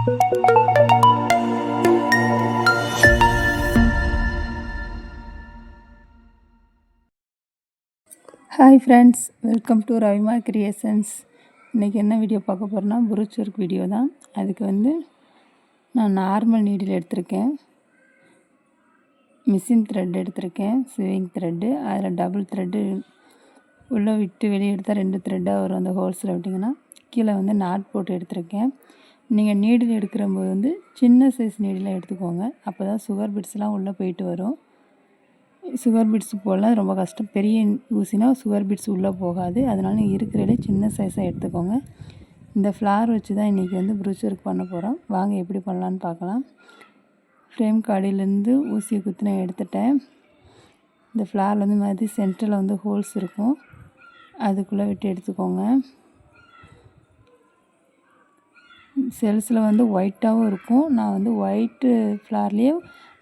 Hi friends, welcome to Ravima creations. இன்றைக்கி என்ன video பார்க்க போகிறேன்னா ப்ரூச் ஒர்க் வீடியோ தான். அதுக்கு நான் நார்மல் நீடில் எடுத்திருக்கேன், மிஷின் த்ரெட் எடுத்திருக்கேன், ஸ்விங் த்ரெட்டு. அதில் டபுள் த்ரெட்டு உள்ளே விட்டு வெளியே எடுத்தால் 2 த்ரெட்டாக வரும். அந்த ஹோல்ஸில் விட்டிங்கன்னா கீழே நாட் போட்டு எடுத்திருக்கேன். நீங்கள் நீடில் எடுக்கிறம்போது சின்ன சைஸ் நீடிலாக எடுத்துக்கோங்க. அப்போ தான் சுகர் பிட்ஸ்லாம் உள்ளே போயிட்டு வரும். சுகர் பீட்ஸ் போடலாம் ரொம்ப கஷ்டம். பெரிய ஊசினா சுகர் பீட்ஸ் உள்ளே போகாது. அதனால நீங்கள் இருக்கிறதே சின்ன சைஸாக எடுத்துக்கோங்க. இந்த ஃப்ளார் வச்சு தான் இன்றைக்கி ப்ரூச் ஒர்க் பண்ண போகிறோம். வாங்க எப்படி பண்ணலான்னு பார்க்கலாம். ஃப்ரேம் காடியிலேருந்து ஊசியை குத்தி நான் எடுத்துட்டேன். இந்த ஃப்ளார் மாதிரி சென்டரில் ஹோல்ஸ் இருக்கும், அதுக்குள்ளே விட்டு எடுத்துக்கோங்க. செல்ஸில் ஒயிட்டாகவும் இருக்கும். நான் ஒயிட்டு ஃப்ளார்லேயே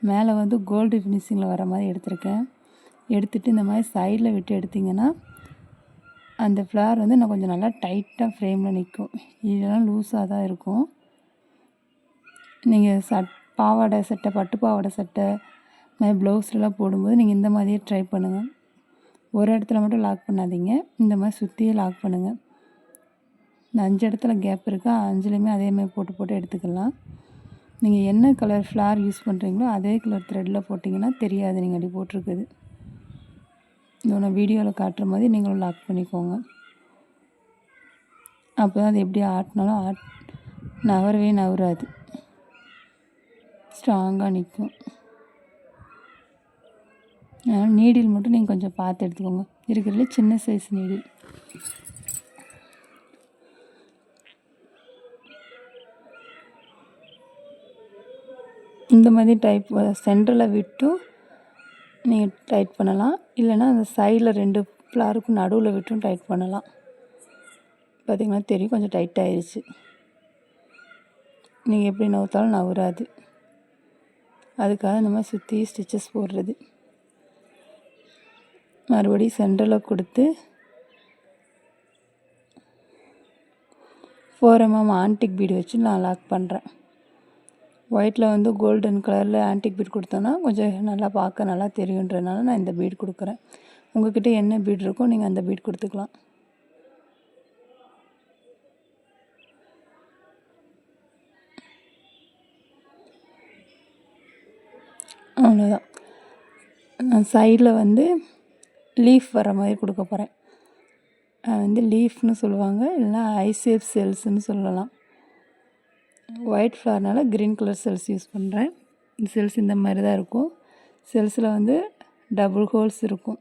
மேலே கோல்டு ஃபினிஷிங்கில் வர மாதிரி எடுத்திருக்கேன். எடுத்துகிட்டு இந்த மாதிரி சைடில் விட்டு எடுத்திங்கன்னா அந்த ஃப்ளார் நான் கொஞ்சம் நல்லா டைட்டாக ஃப்ரேமில் நிற்கும். இதெல்லாம் லூஸாக தான் இருக்கும். நீங்கள் பாவாடை சட்டை, பட்டு பாவாடை சட்டை மாதிரி ப்ளவுஸ்லாம் போடும்போது நீங்கள் இந்த மாதிரியே ட்ரை பண்ணுங்கள். ஒரு இடத்துல மட்டும் லாக் பண்ணாதீங்க, இந்த மாதிரி சுற்றியே லாக் பண்ணுங்கள். இந்த 5 இடத்துல கேப் இருக்கா, 5லையுமே அதேமாதிரி போட்டு எடுத்துக்கலாம். நீங்கள் என்ன கலர் ஃப்ளார் யூஸ் பண்ணுறீங்களோ அதே கலர் த்ரெட்டில் போட்டிங்கன்னா தெரியாது நீங்கள் அப்படி போட்டிருக்குது. நான் வீடியோவில் காட்டுற மாதிரி நீங்களும் லாக் பண்ணிக்கோங்க. அப்போ தான் அது எப்படி ஆட்டினாலும் நவரவே நவராது, ஸ்ட்ராங்காக நிற்கும். அதனால் நீடில் மட்டும் நீங்கள் கொஞ்சம் பார்த்து எடுத்துக்கோங்க. இருக்கிறதுல சின்ன சைஸ் நீடில். இந்த மாதிரி டைப் சென்டரில் விட்டும் நீங்கள் டைட் பண்ணலாம், இல்லைனா அந்த சைடில் 2 ஃப்ளாருக்கும் நடுவில் விட்டும் டைட் பண்ணலாம். பார்த்திங்கன்னா தெரியும், கொஞ்சம் டைட் ஆயிடுச்சு. நீங்கள் எப்படி நவுத்தாலும் நவராது. அதுக்காக இந்த மாதிரி சுற்றி ஸ்டிச்சஸ் போடுறது. மறுபடியும் சென்டரில் கொடுத்து 4 mm ஆன்டிக் பீடு வச்சு நான் லாக் பண்ணுறேன். ஒயிட்டில் கோல்டன் கலரில் ஆன்டிக் பீட் கொடுத்தோன்னா கொஞ்சம் நல்லா பார்க்க நல்லா தெரியுன்றதுனால நான் இந்த பீட் கொடுக்குறேன். உங்கள்கிட்ட என்ன பீட் இருக்கோ நீங்கள் அந்த பீட் கொடுத்துக்கலாம். அவ்வளோதான். நான் சைடில் லீஃப் வர மாதிரி கொடுக்க போகிறேன். லீஃப்னு சொல்லுவாங்க, இல்லைனா ஐசேப் செல்ஸ்ன்னு சொல்லலாம். ஒயிட் ஃப்ளார்னால் க்ரீன் கலர் செல்ஸ் யூஸ் பண்ணுறேன். இந்த செல்ஸ் இந்த மாதிரி தான் இருக்கும். செல்ஸில் டபுள் ஹோல்ஸ் இருக்கும்.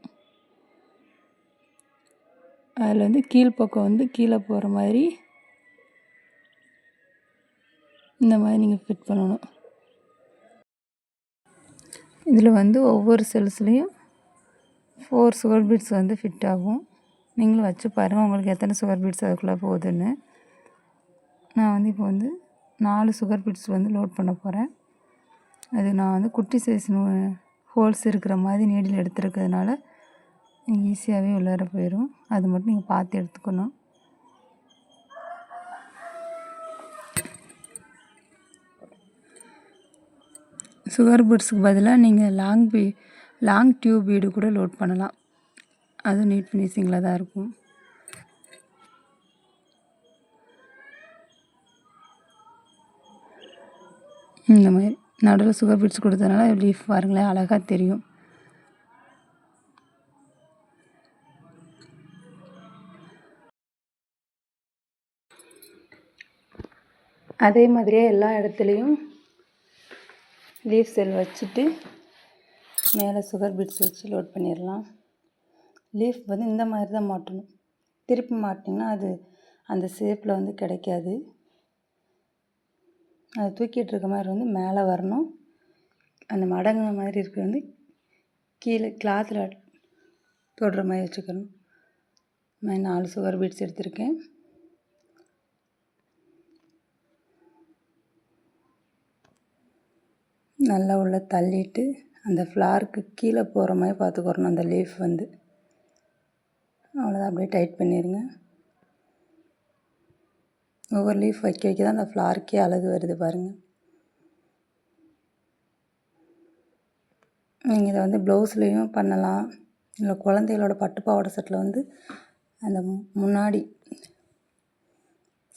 அதில் கீழ்ப்பக்கம் கீழே போகிற மாதிரி இந்த மாதிரி நீங்கள் ஃபிட் பண்ணணும். இதில் ஒவ்வொரு செல்ஸ்லேயும் 4 சுகர் பீட்ஸ் ஃபிட் ஆகும். நீங்களும் வச்சு பாருங்கள், உங்களுக்கு எத்தனை சுகர் பீட்ஸ் அதுக்குள்ளே போகுதுன்னு. நான் இப்போ 4 சுகர் பீட்ஸ் லோட் பண்ண போகிறேன். அது நான் குட்டி சைஸ் ஹோல்ஸ் இருக்கிற மாதிரி நீடில் எடுத்துருக்கிறதுனால ஈஸியாகவே உள்ளார போயிடும். அது மட்டும் நீங்கள் பார்த்து எடுத்துக்கணும். சுகர் பீட்ஸுக்கு பதிலாக நீங்கள் லாங் டியூப் பீடு கூட லோட் பண்ணலாம். அதுவும் நீட் ஃபினிஷிங்கில் தான் இருக்கும். இந்த மாதிரி நடுவில் சுகர் பீட்ஸ் கொடுத்ததுனால லீஃப் பாருங்களேன், அழகாக தெரியும். அதே மாதிரியே எல்லா இடத்துலையும் லீஃப் செல் வச்சுட்டு மேலே சுகர் பீட்ஸ் வச்சு லோட் பண்ணிடலாம். லீஃப் இந்த மாதிரி தான் மாட்டணும். திருப்பி மாட்டிங்கன்னா அது அந்த ஷேப்பில் கிடைக்காது. அது தூக்கிட்டு இருக்க மாதிரி மேலே வரணும். அந்த மடங்குன மாதிரி இருக்கிறது கீழே கிளாத்தில் தொடுற மாதிரி வச்சுக்கணும். நான் 4 சுகர் பீட்ஸ் எடுத்திருக்கேன். நல்லா உள்ள தள்ளிட்டு அந்த ஃப்ளாருக்கு கீழே போகிற மாதிரி பார்த்துக்கிறணும். அந்த லீஃப் அவ்வளோதான், அப்படியே டைட் பண்ணிடுங்க. ஒவ்வொரு லீஃப் வைக்க வைக்க தான் அந்த ஃப்ளாருக்கே அழகு வருது பாருங்கள். நீங்கள் இதை வந்து ப்ளவுஸ்லேயும் பண்ணலாம், இல்லை குழந்தைகளோட பட்டுப்பாவாடை செட்டில் வந்து அந்த முன்னாடி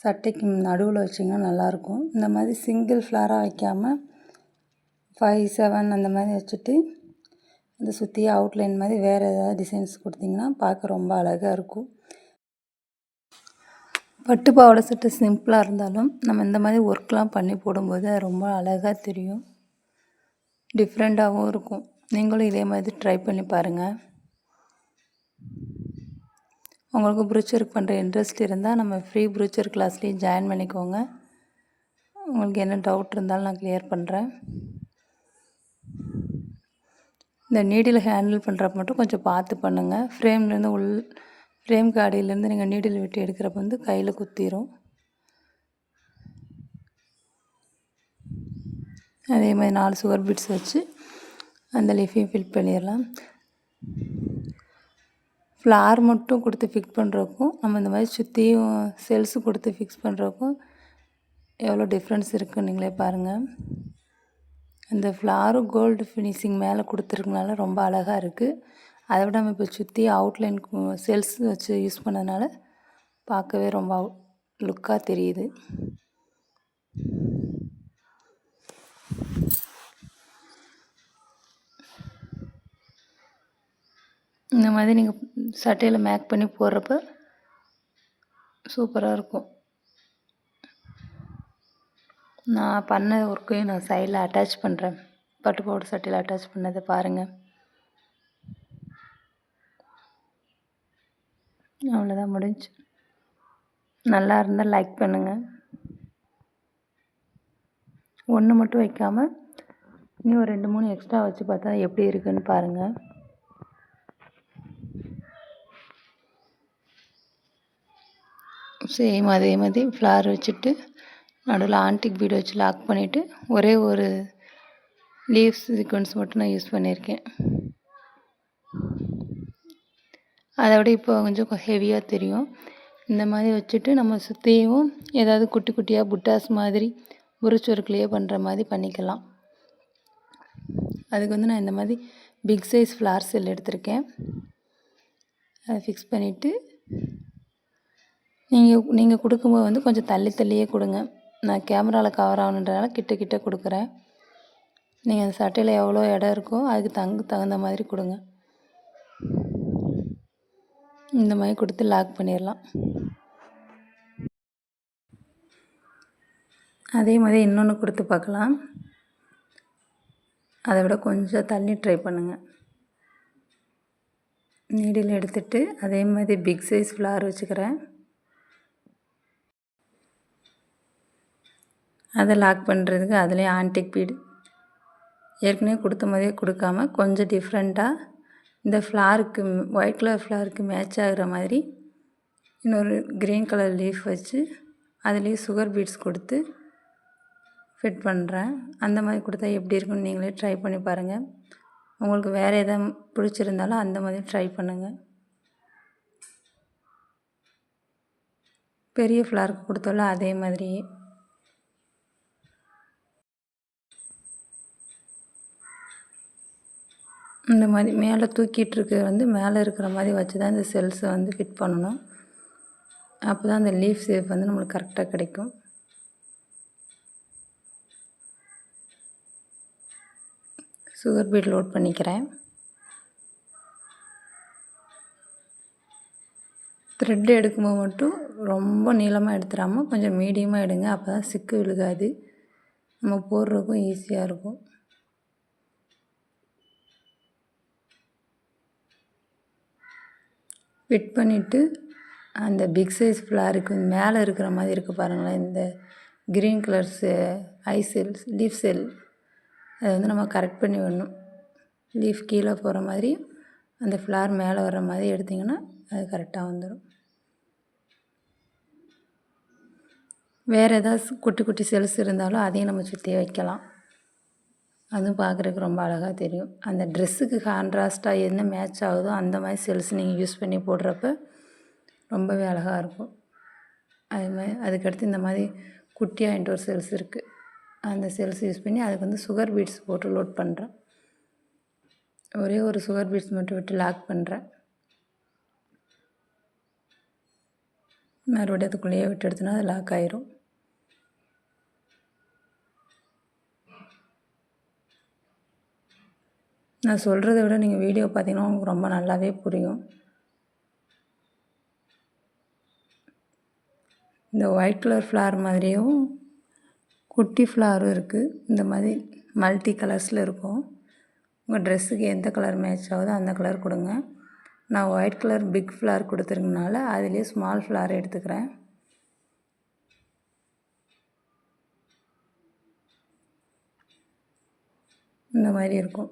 சட்டைக்கு நடுவில் வச்சிங்கன்னா நல்லாயிருக்கும். இந்த மாதிரி சிங்கிள் ஃப்ளாராக வைக்காமல் 5, 7 அந்த மாதிரி வச்சுட்டு இந்த சுற்றி அவுட்லைன் மாதிரி வேறு ஏதாவது டிசைன்ஸ் கொடுத்திங்கன்னா பார்க்க ரொம்ப அழகாக இருக்கும். பட்டு பாவாடை சட்டை சிம்பிளாக இருந்தாலும் நம்ம இந்த மாதிரி ஒர்க்லாம் பண்ணி போடும்போது அது ரொம்ப அழகாக தெரியும், டிஃப்ரெண்ட்டாகவும் இருக்கும். நீங்களும் இதே மாதிரி ட்ரை பண்ணி பாருங்கள். உங்களுக்கு ப்ரூச் ஒர்க் பண்ணுற இன்ட்ரெஸ்ட் இருந்தால் நம்ம ஃப்ரீ ப்ரூச் ஒர்க் கிளாஸ்லேயும் ஜாயின் பண்ணிக்கோங்க. உங்களுக்கு என்ன டவுட் இருந்தாலும் நான் கிளியர் பண்ணுறேன். இந்த நீடில் ஹேண்டில் பண்ணுறப்ப மட்டும் கொஞ்சம் பார்த்து பண்ணுங்கள். ஃப்ரேம்லேருந்து ஃப்ரேம்க்கு அடியிலேருந்து நீங்கள் நீடில் விட்டு எடுக்கிறப்ப வந்து கையில் குத்திரும். அதே மாதிரி 4 சுகர் பீட்ஸ் வச்சு அந்த லீஃபையும் ஃபில் பண்ணிடலாம். ஃப்ளார் மட்டும் கொடுத்து ஃபிக்ஸ் பண்ணுறதுக்கும் நம்ம இந்த மாதிரி சுற்றியும் செல்ஸு கொடுத்து ஃபிக்ஸ் பண்ணுறதுக்கும் எவ்வளோ டிஃப்ரென்ஸ் இருக்குன்னு நீங்களே பாருங்கள். அந்த ஃப்ளாரும் கோல்டு ஃபினிஷிங் மேலே கொடுத்துருக்கனால ரொம்ப அழகாக இருக்குது. அதை விட நம்ம இப்போ சுற்றி அவுட்லைன் செல்ஸ் வச்சு யூஸ் பண்ணதுனால பார்க்கவே ரொம்ப லுக்காக தெரியுது. இந்த மாதிரி நீங்கள் சட்டையில் மேக் பண்ணி போடுறப்ப சூப்பராக இருக்கும். நான் பண்ண ஒர்க்கையும் நான் சைடில் அட்டாச் பண்ணுறேன். பட்டு பாவாடை சட்டையில் அட்டாச் பண்ணதை பாருங்கள். அவ்வளோதான், முடிஞ்சு. நல்லா இருந்தால் லைக் பண்ணுங்கள். ஒன்று மட்டும் வைக்காமல் இன்னும் ஒரு 2, 3 எக்ஸ்ட்ரா வச்சு பார்த்தா எப்படி இருக்குன்னு பாருங்கள். சேம் அதே மாதிரி ஃப்ளார் வச்சுட்டு நடுவில் ஆன்டிக் பீடு வச்சு லாக் பண்ணிவிட்டு ஒரே ஒரு லீவ்ஸ் சீக்வன்ஸ் மட்டும் நான் யூஸ் பண்ணியிருக்கேன். அதை விட இப்போ கொஞ்சம் ஹெவியாக தெரியும். இந்த மாதிரி வச்சுட்டு நம்ம சுற்றியும் ஏதாவது குட்டி குட்டியாக புட்டாஸ் மாதிரி புருச் ஒர்க்லேயே பண்ணுற மாதிரி பண்ணிக்கலாம். அதுக்கு வந்து நான் இந்த மாதிரி பிக் சைஸ் ஃப்ளார் செல் எடுத்திருக்கேன். அதை ஃபிக்ஸ் பண்ணிவிட்டு நீங்கள் கொடுக்கும்போது வந்து கொஞ்சம் தள்ளியே கொடுங்க. நான் கேமராவில் கவர் ஆகணுன்றதுனால கிட்ட கொடுக்குறேன். நீங்கள் அந்த சட்டையில் எவ்வளோ இடம் இருக்கோ அதுக்கு தகுந்த மாதிரி கொடுங்க. இந்த மாதிரி கொடுத்து லாக் பண்ணிடலாம். அதே மாதிரி இன்னொன்று கொடுத்து பார்க்கலாம். அதை விட கொஞ்சம் தள்ளி ட்ரை பண்ணுங்கள். நீடில் எடுத்துகிட்டு அதே மாதிரி பிக் சைஸ் ஃப்ளார் வச்சுக்கிறேன். அதை லாக் பண்ணுறதுக்கு அதுலேயே ஆன்டிக் பீடு ஏற்கனவே கொடுத்த மாதிரியே கொடுக்காம கொஞ்சம் டிஃப்ரெண்ட்டாக இந்த ஃப்ளாருக்கு ஒயிட் கலர் ஃப்ளாருக்கு மேட்ச் ஆகிற மாதிரி இன்னொரு க்ரீன் கலர் லீஃப் வச்சு அதுலேயே சுகர் பீட்ஸ் கொடுத்து ஃபிட் பண்ணுறேன். அந்த மாதிரி கொடுத்தா எப்படி இருக்குன்னு நீங்களே ட்ரை பண்ணி பாருங்கள். உங்களுக்கு வேறு எதாவது பிடிச்சிருந்தாலும் அந்த மாதிரி ட்ரை பண்ணுங்கள். பெரிய ஃப்ளாருக்கு கொடுத்தாலும் அதே மாதிரி இந்த மாதிரி மேலே தூக்கிட்டு இருக்கிறது வந்து மேலே இருக்கிற மாதிரி வச்சு தான் இந்த செல்ஸை வந்து ஃபிட் பண்ணணும். அப்போ தான் அந்த லீஃப் ஷேப் வந்து நம்மளுக்கு கரெக்டாக கிடைக்கும். சுகர் பீட் லோட் பண்ணிக்கிறேன். த்ரெட் எடுக்கும்போது மட்டும் ரொம்ப நீளமாக எடுத்துடாமல் கொஞ்சம் மீடியமாக எடுங்க. அப்போ தான் சிக்கு விழுகாது, நம்ம போடுறதுக்கும் ஈஸியாக இருக்கும். ஃபிட் பண்ணிவிட்டு அந்த பிக் சைஸ் ஃப்ளாருக்கு மேலே இருக்கிற மாதிரி இருக்குது பாருங்களேன், இந்த க்ரீன் கலர்ஸு செல்ஸ் லீஃப் செல் அதை வந்து நம்ம கரெக்ட் பண்ணி விடணும். லீஃப் கீழே போகிற மாதிரி அந்த ஃப்ளார் மேலே வர்ற மாதிரி எடுத்திங்கன்னா அது கரெக்டாக வந்துடும். வேறு ஏதாவது குட்டி குட்டி செல்ஸ் இருந்தாலும் அதையும் நம்ம சுற்றி வைக்கலாம். அதுவும் பார்க்குறதுக்கு ரொம்ப அழகாக தெரியும். அந்த ட்ரெஸ்ஸுக்கு கான்ட்ராஸ்ட்டாக என்ன மேட்ச் ஆகுதோ அந்த மாதிரி செல்ஸ் நீங்கள் யூஸ் பண்ணி போடுறப்ப ரொம்பவே அழகாக இருக்கும். அது மாதிரி அதுக்கடுத்து இந்த மாதிரி குட்டியாகிட்டு ஒரு செல்ஸ் இருக்குது. அந்த செல்ஸ் யூஸ் பண்ணி அதுக்கு வந்து சுகர் பீட்ஸ் போட்டு லோட் பண்ணுறேன். ஒரே ஒரு சுகர் பீட்ஸ் மட்டும் விட்டு லாக் பண்ணுறேன். மறுபடியும் அதுக்குள்ளேயே விட்டு எடுத்தோன்னா அது லாக் ஆயிரும். நான் சொல்கிறத விட நீங்கள் வீடியோ பார்த்தீங்கன்னா உங்களுக்கு ரொம்ப நல்லாவே புரியும். இந்த ஒயிட் கலர் ஃப்ளார் மாதிரியும் குட்டி ஃப்ளாரும் இருக்குது. இந்த மாதிரி மல்டி கலர்ஸில் இருக்கும். உங்கள் ட்ரெஸ்ஸுக்கு எந்த கலர் மேட்ச் ஆகுதோ அந்த கலர் கொடுங்க. நான் ஒயிட் கலர் பிக் ஃப்ளார் கொடுத்துருக்கனால அதிலே ஸ்மால் ஃப்ளார் எடுத்துக்கிறேன். இந்த மாதிரி இருக்கும்.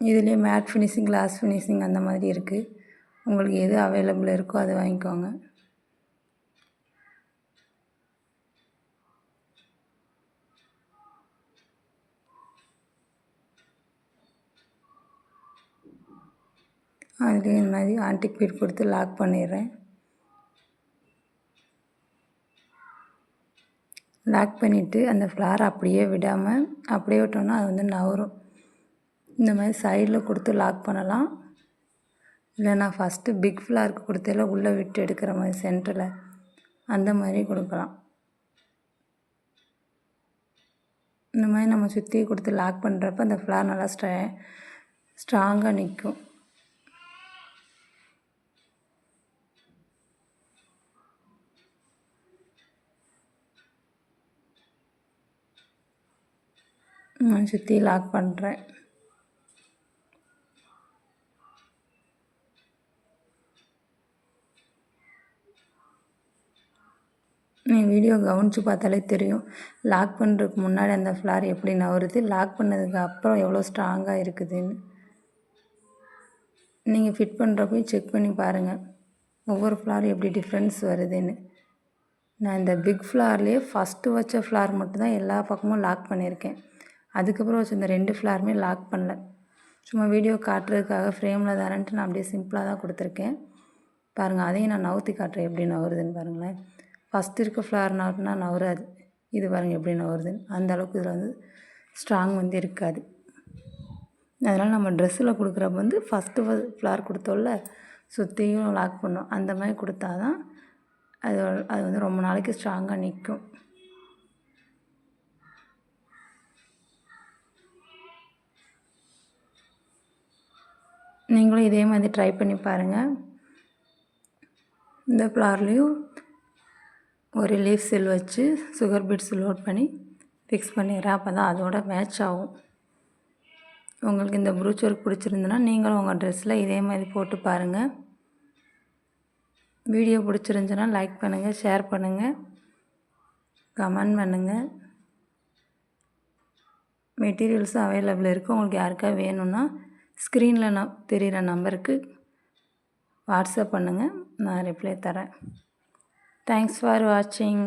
இதுலேயே மேட் ஃபினிஷிங், கிளாஸ் ஃபினிஷிங் அந்த மாதிரி இருக்குது. உங்களுக்கு எது அவைலபிள் இருக்கோ அதை வாங்கிக்கோங்க. அதுலேயே இந்த மாதிரி ஆன்டிக் பீட் கொடுத்து லாக் பண்ணிடுறேன். லாக் பண்ணிவிட்டு அந்த ஃப்ளார் அப்படியே விடாமல் அப்படியே விட்டோன்னா அது வந்து நவரும். இந்த மாதிரி சைடில் கொடுத்து லாக் பண்ணலாம். இல்லைனா ஃபஸ்ட்டு பிக் ஃப்ளாருக்கு கொடுத்ததில் உள்ளே விட்டு எடுக்கிற மாதிரி சென்டரில் அந்த மாதிரி கொடுக்கலாம். இந்த மாதிரி நம்ம சுற்றி கொடுத்து லாக் பண்ணுறப்ப அந்த ஃப்ளார் நல்லா ஸ்ட்ராங்காக நிற்கும். நான் சுற்றி லாக் பண்ணுறேன். நீங்கள் வீடியோ கவனித்து பார்த்தாலே தெரியும். லாக் பண்ணுறதுக்கு முன்னாடி அந்த ஃப்ளார் எப்படி நவருது, லாக் பண்ணதுக்கு அப்புறம் எவ்வளோ ஸ்ட்ராங்காக இருக்குதுன்னு. நீங்கள் ஃபிட் பண்ணுறப்ப செக் பண்ணி பாருங்கள் ஒவ்வொரு ஃப்ளார் எப்படி டிஃப்ரென்ஸ் வருதுன்னு. நான் இந்த பிக் ஃப்ளார்லேயே ஃபஸ்ட்டு வச்ச ஃப்ளார் மட்டும்தான் எல்லா பக்கமும் லாக் பண்ணியிருக்கேன். அதுக்கப்புறம் வச்ச இந்த 2 ஃப்ளாருமே லாக் பண்ணல. சும்மா வீடியோ காட்டுறதுக்காக ஃப்ரேமில் தானேன்ட்டு நான் அப்படியே சிம்பிளாக தான் கொடுத்துருக்கேன். பாருங்கள், அதையும் நான் நவுத்தி காட்டுறேன் எப்படி நவருதுன்னு பாருங்களேன். ஃபஸ்ட்டு இருக்க ஃப்ளார் நவுட்டினா நவராது. இது பாருங்கள் எப்படி நவருதுன்னு. அந்த அளவுக்கு இதில் வந்து ஸ்ட்ராங் வந்து இருக்காது. அதனால் நம்ம ட்ரெஸ்ஸில் கொடுக்குறப்ப வந்து ஃபஸ்ட்டு ஃப்ளார் கொடுத்தோம்ல சுற்றியும் லாக் பண்ணோம். அந்த மாதிரி கொடுத்தா தான் அது வந்து ரொம்ப நாளைக்கு ஸ்ட்ராங்காக நிற்கும். நீங்களும் இதே மாதிரி ட்ரை பண்ணி பாருங்கள். இந்த ஃப்ளார்லேயும் ஒரு லீஃப் செல் வச்சு சுகர் பீட்ஸ் லோட் பண்ணி ஃபிக்ஸ் பண்ணிடுறேன். அப்போ தான் அதோட மேட்ச் ஆகும். உங்களுக்கு இந்த ப்ரூச் ஒர்க் பிடிச்சிருந்துன்னா நீங்களும் உங்கள் ட்ரெஸ்ஸில் இதே மாதிரி போட்டு பாருங்கள். வீடியோ பிடிச்சிருந்துச்சுன்னா லைக் பண்ணுங்கள், ஷேர் பண்ணுங்கள், கமெண்ட் பண்ணுங்கள். மெட்டீரியல்ஸும் அவைலபிள் இருக்குது. உங்களுக்கு யாருக்காவது வேணும்னா ஸ்க்ரீனில் தெரிகிற நம்பருக்கு வாட்ஸ்அப் பண்ணுங்கள், நான் ரிப்ளை தரேன். தேங்க்ஸ் ஃபார் வாட்சிங்.